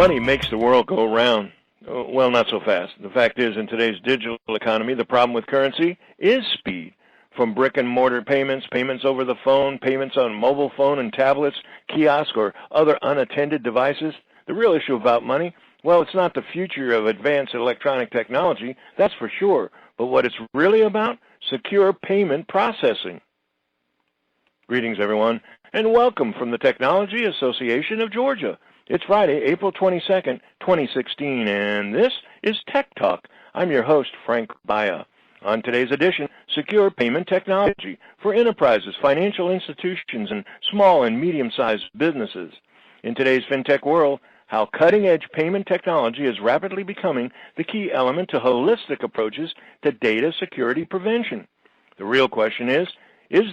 Money makes the world go round. Well, not so fast. The fact is, in today's digital economy, the problem with currency is speed. From brick-and-mortar payments, payments over the phone, payments on mobile phone and tablets, kiosk, or other unattended devices, the real issue about money, well, it's not the future of advanced electronic technology, that's for sure. But what it's really about? Secure payment processing. Greetings, everyone, and welcome from the Technology Association of Georgia. It's Friday, April 22nd, 2016, and this is Tech Talk. I'm your host, Frank Baya. On today's edition, secure payment technology for enterprises, financial institutions, and small and medium-sized businesses. In today's fintech world, how cutting-edge payment technology is rapidly becoming the key element to holistic approaches to data security prevention. The real question is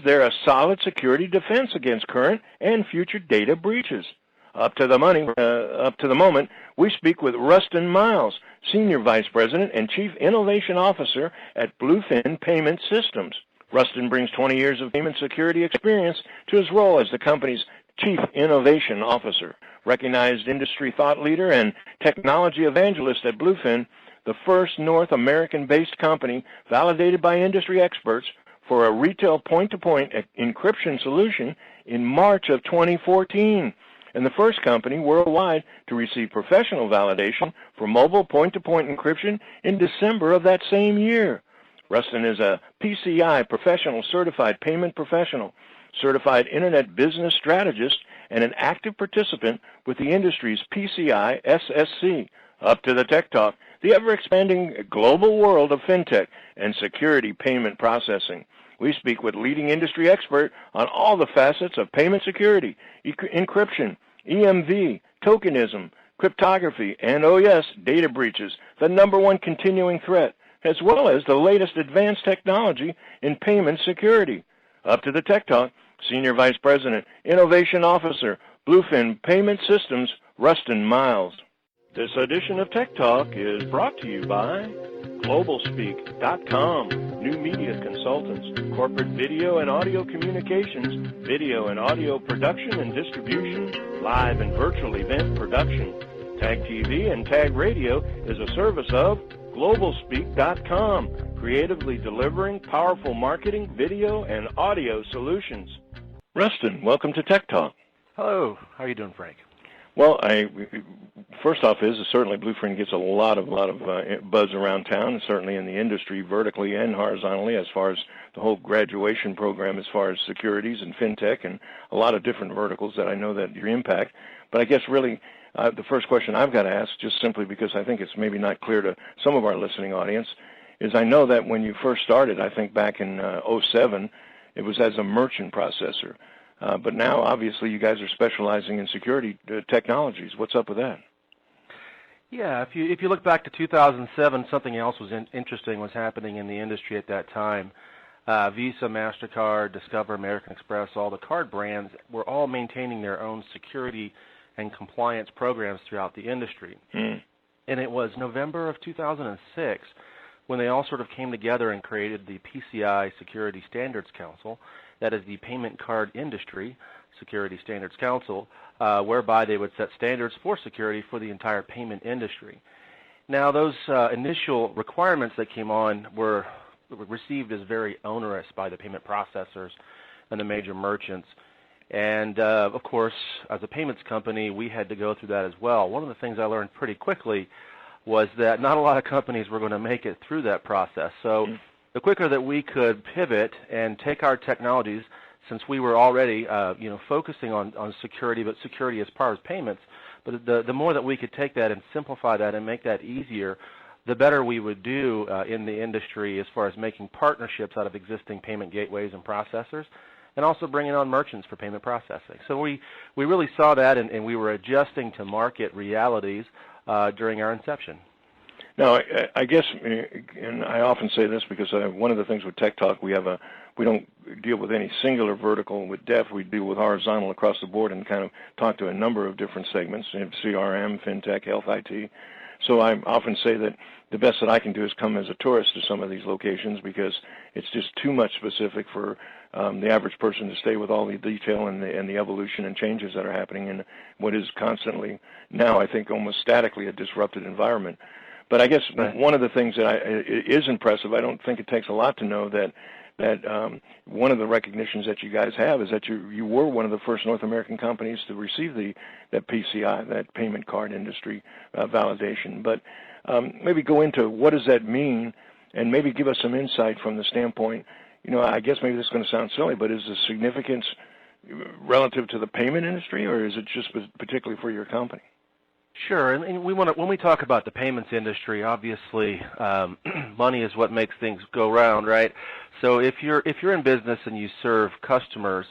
there a solid security defense against current and future data breaches? Up to the moment, we speak with Ruston Miles, Senior Vice President and Chief Innovation Officer at Bluefin Payment Systems. Ruston brings 20 years of payment security experience to his role as the company's Chief Innovation Officer. Recognized industry thought leader and technology evangelist at Bluefin, the first North American-based company validated by industry experts for a retail point-to-point encryption solution in March of 2014. And the first company worldwide to receive professional validation for mobile point-to-point encryption in December of that same year. Ruston is a PCI professional certified payment professional, certified internet business strategist, and an active participant with the industry's PCI SSC. Up to the Tech Talk, the ever-expanding global world of fintech and security payment processing. We speak with leading industry expert on all the facets of payment security, encryption, EMV, tokenism, cryptography, and, oh yes, data breaches, the number one continuing threat, as well as the latest advanced technology in payment security. Up to the Tech Talk, Senior Vice President, Innovation Officer, Bluefin Payment Systems, Ruston Miles. This edition of Tech Talk is brought to you by GlobalSpeak.com, new media consultants, corporate video and audio communications, video and audio production and distribution, live and virtual event production. Tag TV and Tag Radio is a service of GlobalSpeak.com, creatively delivering powerful marketing, video, and audio solutions. Ruston, welcome to Tech Talk. Hello. How are you doing, Frank? Well, first off certainly Bluefin gets a lot of buzz around town, certainly in the industry, vertically and horizontally, as far as the whole graduation program, as far as securities and fintech and a lot of different verticals that I know that your impact. But I guess really the first question I've got to ask, just simply because I think it's maybe not clear to some of our listening audience, is I know that when you first started, I think back in '07, it was as a merchant processor. But now, obviously, you guys are specializing in security technologies. What's up with that? Yeah, if you look back to 2007, something else was interesting was happening in the industry at that time. Visa, MasterCard, Discover, American Express, all the card brands were all maintaining their own security and compliance programs throughout the industry. And it was November of 2006 when they all sort of came together and created the PCI Security Standards Council. That is the Payment Card Industry Security Standards Council, whereby they would set standards for security for the entire payment industry. Now, those initial requirements that came on were received as very onerous by the payment processors and the major merchants. And, of course, as a payments company, we had to go through that as well. One of the things I learned pretty quickly was that not a lot of companies were going to make it through that process. So the quicker that we could pivot and take our technologies, since we were already focusing on security, but security as far as payments, but the more that we could take that and simplify that and make that easier, the better we would do in the industry as far as making partnerships out of existing payment gateways and processors, and also bringing on merchants for payment processing. So we really saw that, and we were adjusting to market realities during our inception. Now, I guess, and I often say this because one of the things with Tech Talk, we don't deal with any singular vertical with depth. We deal with horizontal across the board and kind of talk to a number of different segments, CRM, fintech, health, IT. So I often say that the best that I can do is come as a tourist to some of these locations because it's just too much specific for the average person to stay with all the detail and the evolution and changes that are happening in what is constantly now, I think, almost statically a disrupted environment. But I guess one of the things that is impressive, I don't think it takes a lot to know that one of the recognitions that you guys have is that you were one of the first North American companies to receive that PCI, that payment card industry validation. But maybe go into what does that mean, and maybe give us some insight from the standpoint, I guess maybe this is going to sound silly, but is the significance relative to the payment industry, or is it just particularly for your company? Sure, and when we talk about the payments industry, obviously money is what makes things go round, right? So if you're in business and you serve customers,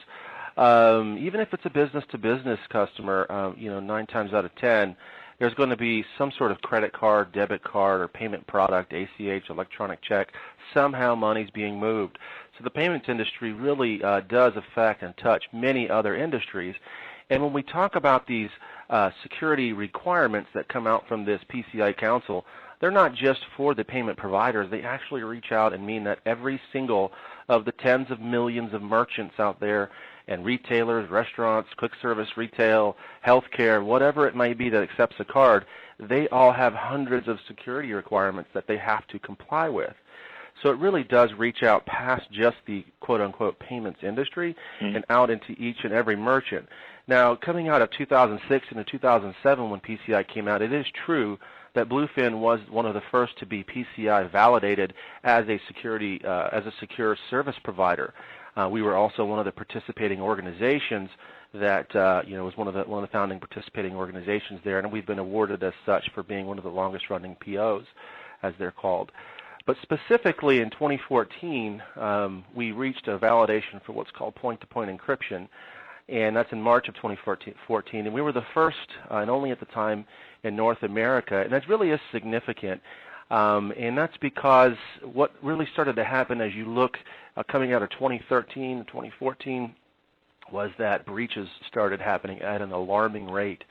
even if it's a business-to-business customer, 9 times out of 10, there's going to be some sort of credit card, debit card, or payment product, ACH, electronic check. Somehow money's being moved. So the payments industry really does affect and touch many other industries. And when we talk about these security requirements that come out from this PCI Council, they're not just for the payment providers. They actually reach out and mean that every single of the tens of millions of merchants out there and retailers, restaurants, quick service retail, healthcare, whatever it may be that accepts a card, they all have hundreds of security requirements that they have to comply with. So it really does reach out past just the quote-unquote payments industry and out into each and every merchant. Now, coming out of 2006 into 2007 when PCI came out, it is true that Bluefin was one of the first to be PCI validated as a secure service provider. We were also one of the participating organizations that was one of the founding participating organizations there, and we've been awarded as such for being one of the longest-running POs, as they're called. But specifically in 2014, we reached a validation for what's called point-to-point encryption, and that's in March of 2014. And we were the first and only at the time in North America, and that really is significant. And that's because what really started to happen as you look coming out of 2013 and 2014 was that breaches started happening at an alarming rate.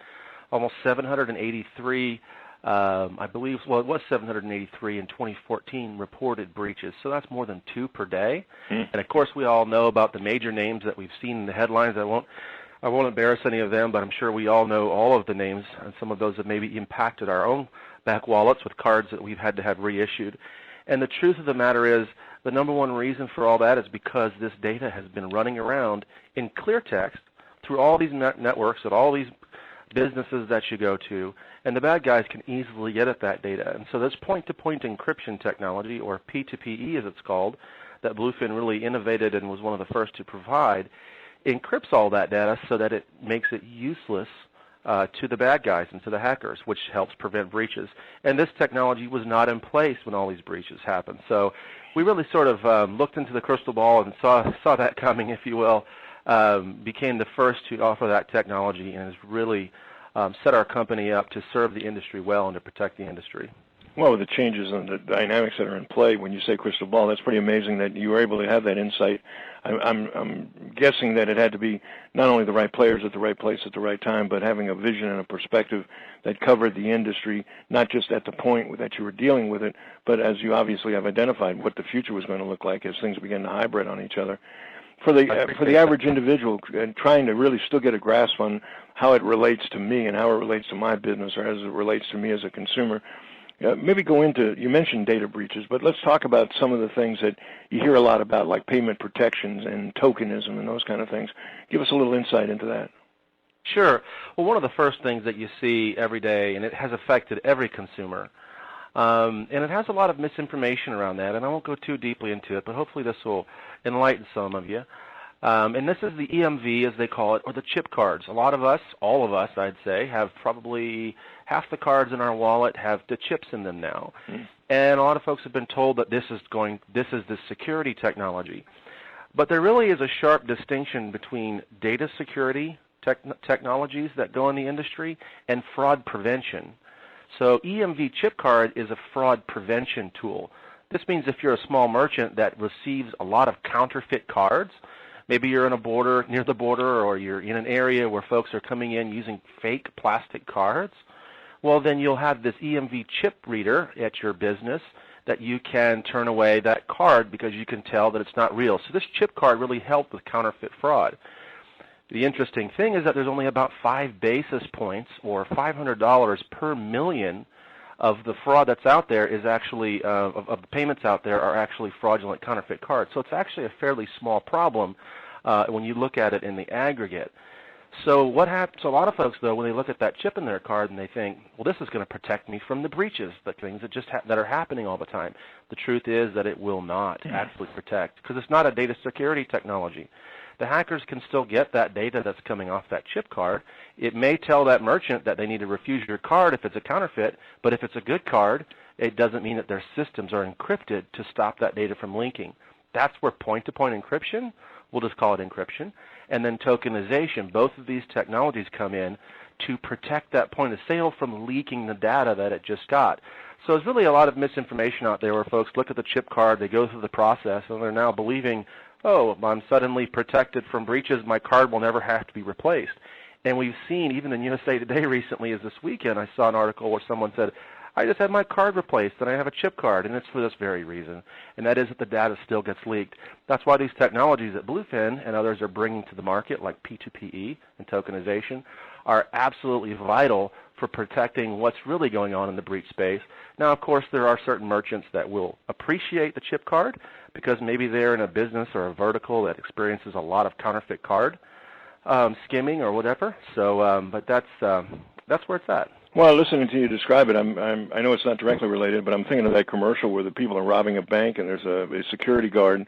Almost 783 I believe, well, it was 783 in 2014 reported breaches, so that's more than 2 per day. And of course, we all know about the major names that we've seen in the headlines. I won't embarrass any of them, but I'm sure we all know all of the names, and some of those have maybe impacted our own back wallets with cards that we've had to have reissued. And the truth of the matter is, the number one reason for all that is because this data has been running around in clear text through all these networks at all these businesses that you go to, and the bad guys can easily get at that data. And so this point-to-point encryption technology, or P2PE as it's called, that Bluefin really innovated and was one of the first to provide, encrypts all that data so that it makes it useless to the bad guys and to the hackers, which helps prevent breaches. And this technology was not in place when all these breaches happened. So we really sort of looked into the crystal ball and saw that coming, if you will, became the first to offer that technology, and has really set our company up to serve the industry well and to protect the industry. Well, with the changes and the dynamics that are in play, when you say crystal ball, that's pretty amazing that you were able to have that insight. I'm guessing that it had to be not only the right players at the right place at the right time, but having a vision and a perspective that covered the industry, not just at the point that you were dealing with it, but as you obviously have identified, what the future was going to look like as things begin to hybrid on each other. For the average individual trying to really still get a grasp on how it relates to me and how it relates to my business, or as it relates to me as a consumer, maybe go into, you mentioned data breaches, but let's talk about some of the things that you hear a lot about, like payment protections and tokenism and those kind of things. Give us a little insight into that. Sure. Well, one of the first things that you see every day, and it has affected every consumer, and it has a lot of misinformation around that, and I won't go too deeply into it, but hopefully this will enlighten some of you. And this is the EMV, as they call it, or the chip cards. A lot of us, all of us, I'd say, have probably half the cards in our wallet have the chips in them now. And a lot of folks have been told that this is the security technology. But there really is a sharp distinction between data security technologies that go in the industry and fraud prevention. So EMV chip card is a fraud prevention tool. This means if you're a small merchant that receives a lot of counterfeit cards, maybe you're near the border, or you're in an area where folks are coming in using fake plastic cards, well, then you'll have this EMV chip reader at your business that you can turn away that card because you can tell that it's not real. So this chip card really helped with counterfeit fraud. The interesting thing is that there's only about 5 basis points or $500 per million of the fraud that's out there is actually, of the payments out there are actually fraudulent counterfeit cards. So it's actually a fairly small problem when you look at it in the aggregate. So what happens? So a lot of folks, though, when they look at that chip in their card and they think, well, this is going to protect me from the breaches, the things that just that are happening all the time. The truth is that it will not actually protect because it's not a data security technology. The hackers can still get that data that's coming off that chip card. It may tell that merchant that they need to refuse your card if it's a counterfeit, but if it's a good card, it doesn't mean that their systems are encrypted to stop that data from leaking. That's where point-to-point encryption, we'll just call it encryption, and then tokenization, both of these technologies come in to protect that point of sale from leaking the data that it just got. So there's really a lot of misinformation out there where folks look at the chip card, they go through the process, and they're now believing, oh, I'm suddenly protected from breaches, my card will never have to be replaced. And we've seen, even in USA Today recently, as this weekend, I saw an article where someone said, I just had my card replaced and I have a chip card, and it's for this very reason, and that is that the data still gets leaked. That's why these technologies that Bluefin and others are bringing to the market, like P2PE and tokenization, are absolutely vital for protecting what's really going on in the breach space. Now, of course, there are certain merchants that will appreciate the chip card because maybe they're in a business or a vertical that experiences a lot of counterfeit card skimming or whatever. So, but that's where it's at. Well, listening to you describe it, I know it's not directly related, but I'm thinking of that commercial where the people are robbing a bank and there's a security guard,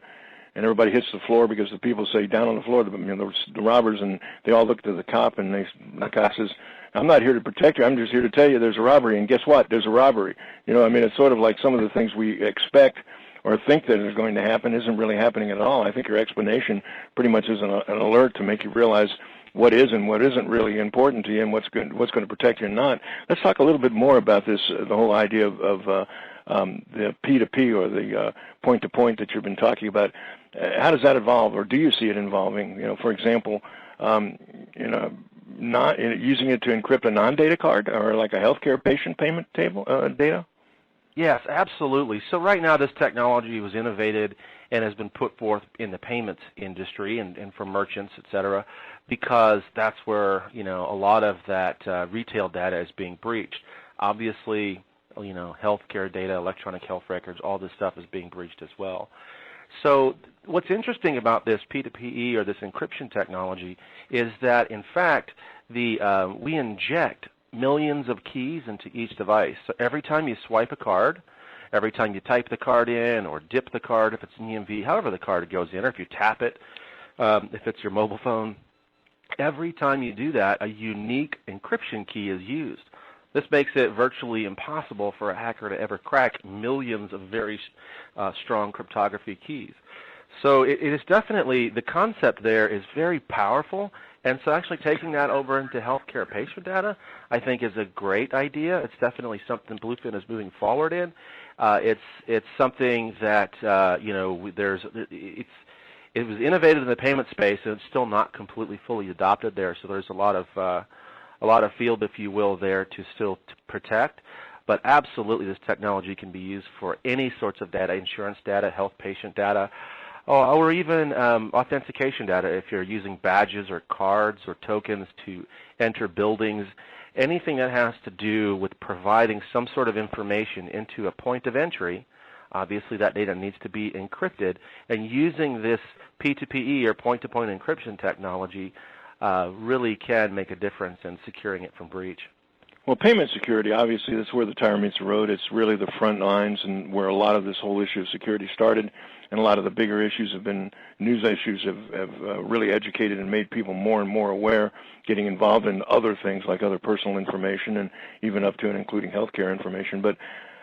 and everybody hits the floor because the people say down on the floor, the robbers, and they all look to the cop, and the cop says, I'm not here to protect you, I'm just here to tell you there's a robbery, and guess what? There's a robbery. You know, I mean, it's sort of like some of the things we expect or think that is going to happen isn't really happening at all. I think your explanation pretty much is an alert to make you realize what is and what isn't really important to you and what's going to protect you and not. Let's talk a little bit more about this, the whole idea of the P2P or the point-to-point that you've been talking about. How does that evolve, or do you see it involving? You know, for example, not using it to encrypt a non-data card or like a healthcare patient payment table data? Yes, absolutely. So right now this technology was innovated and has been put forth in the payments industry and for merchants, et cetera, because that's where, you know, a lot of that retail data is being breached. Obviously, you know, healthcare data, electronic health records, all this stuff is being breached as well. So what's interesting about this P2PE or this encryption technology is that, in fact, we inject millions of keys into each device. So every time you swipe a card, every time you type the card in or dip the card if it's an EMV, however the card goes in, or if you tap it, if it's your mobile phone, every time you do that, a unique encryption key is used. This makes it virtually impossible for a hacker to ever crack millions of very strong cryptography keys. So it is definitely, the concept there is very powerful, and so actually taking that over into healthcare patient data, I think, is a great idea. It's definitely something Bluefin is moving forward in. It's something that you know, it was innovated in the payment space, and it's still not completely fully adopted there. So there's a lot of field, if you will, there to still protect. But absolutely, this technology can be used for any sorts of data: insurance data, health patient data, or even authentication data if you're using badges or cards or tokens to enter buildings. Anything that has to do with providing some sort of information into a point of entry, obviously that data needs to be encrypted, and using this P2PE or point-to-point encryption technology really can make a difference in securing it from breach. Well, payment security, obviously, that's where the tire meets the road. It's really the front lines and where a lot of this whole issue of security started, and a lot of the bigger issues have been, news issues have really educated and made people more and more aware, getting involved in other things like other personal information and even up to and including healthcare information. But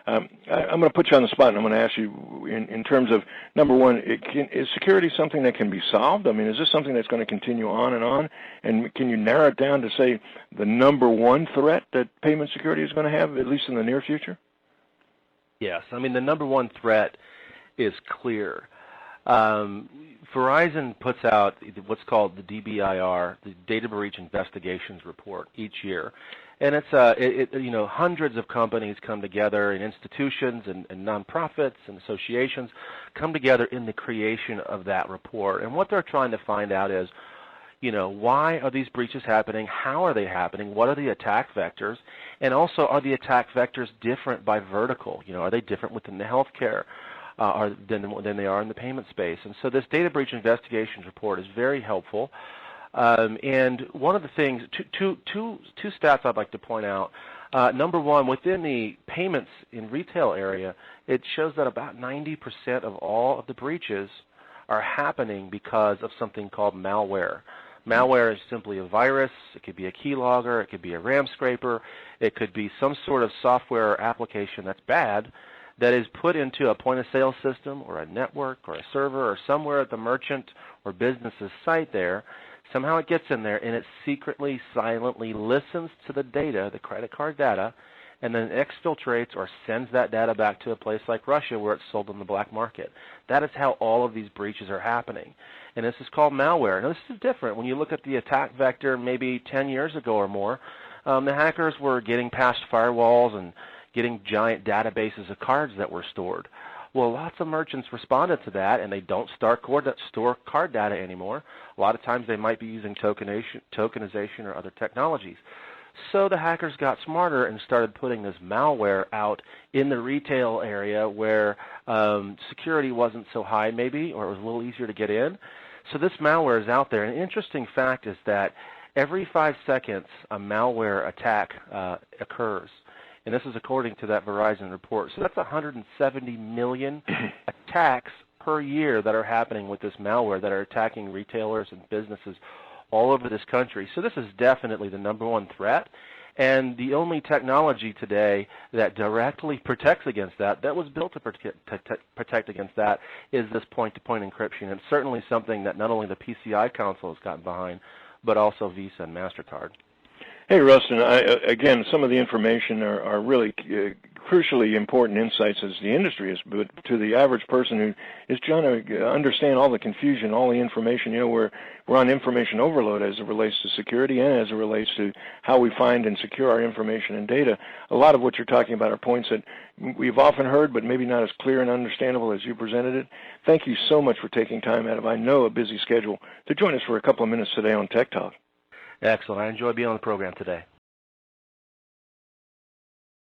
I'm going to put you on the spot, and I'm going to ask you in terms of, number one, is security something that can be solved? I mean, is this something that's going to continue on? And can you narrow it down to, say, the number one threat that payment security is going to have, at least in the near future? Yes. I mean, the number one threat is clear. Verizon puts out what's called the DBIR, the Data Breach Investigations Report, each year. And it's hundreds of companies come together, and institutions and nonprofits and associations come together in the creation of that report. And what they're trying to find out is, why are these breaches happening? How are they happening? What are the attack vectors? And also, are the attack vectors different by vertical? Are they different within the healthcare than they are in the payment space? And so this Data Breach Investigations Report is very helpful. And one of the things, two stats I'd like to point out. Number one, within the payments in retail area, it shows that about 90% of all of the breaches are happening because of something called malware. Malware is simply a virus. It could be a keylogger. It could be a RAM scraper. It could be some sort of software or application that's bad that is put into a point-of-sale system or a network or a server or somewhere at the merchant or business's site there. Somehow it gets in there, and it secretly, silently listens to the data, the credit card data, and then exfiltrates or sends that data back to a place like Russia where it's sold on the black market. That is how all of these breaches are happening. And this is called malware. Now, this is different. When you look at the attack vector maybe 10 years ago or more, the hackers were getting past firewalls and getting giant databases of cards that were stored. Well, lots of merchants responded to that, and they don't store card data anymore. A lot of times they might be using tokenization or other technologies. So the hackers got smarter and started putting this malware out in the retail area where security wasn't so high maybe, or it was a little easier to get in. So this malware is out there. An interesting fact is that every 5 seconds a malware attack occurs. And this is according to that Verizon report. So that's 170 million attacks per year that are happening with this malware that are attacking retailers and businesses all over this country. So this is definitely the number one threat. And the only technology today that directly protects against that was built to protect against that, is this point-to-point encryption. It's certainly something that not only the PCI Council has gotten behind, but also Visa and MasterCard. Hey, Ruston, again, some of the information are really crucially important insights as the industry is, but to the average person who is trying to understand all the confusion, all the information, we're on information overload as it relates to security and as it relates to how we find and secure our information and data. A lot of what you're talking about are points that we've often heard, but maybe not as clear and understandable as you presented it. Thank you so much for taking time out of, I know, a busy schedule to join us for a couple of minutes today on Tech Talk. Excellent. I enjoyed being on the program today.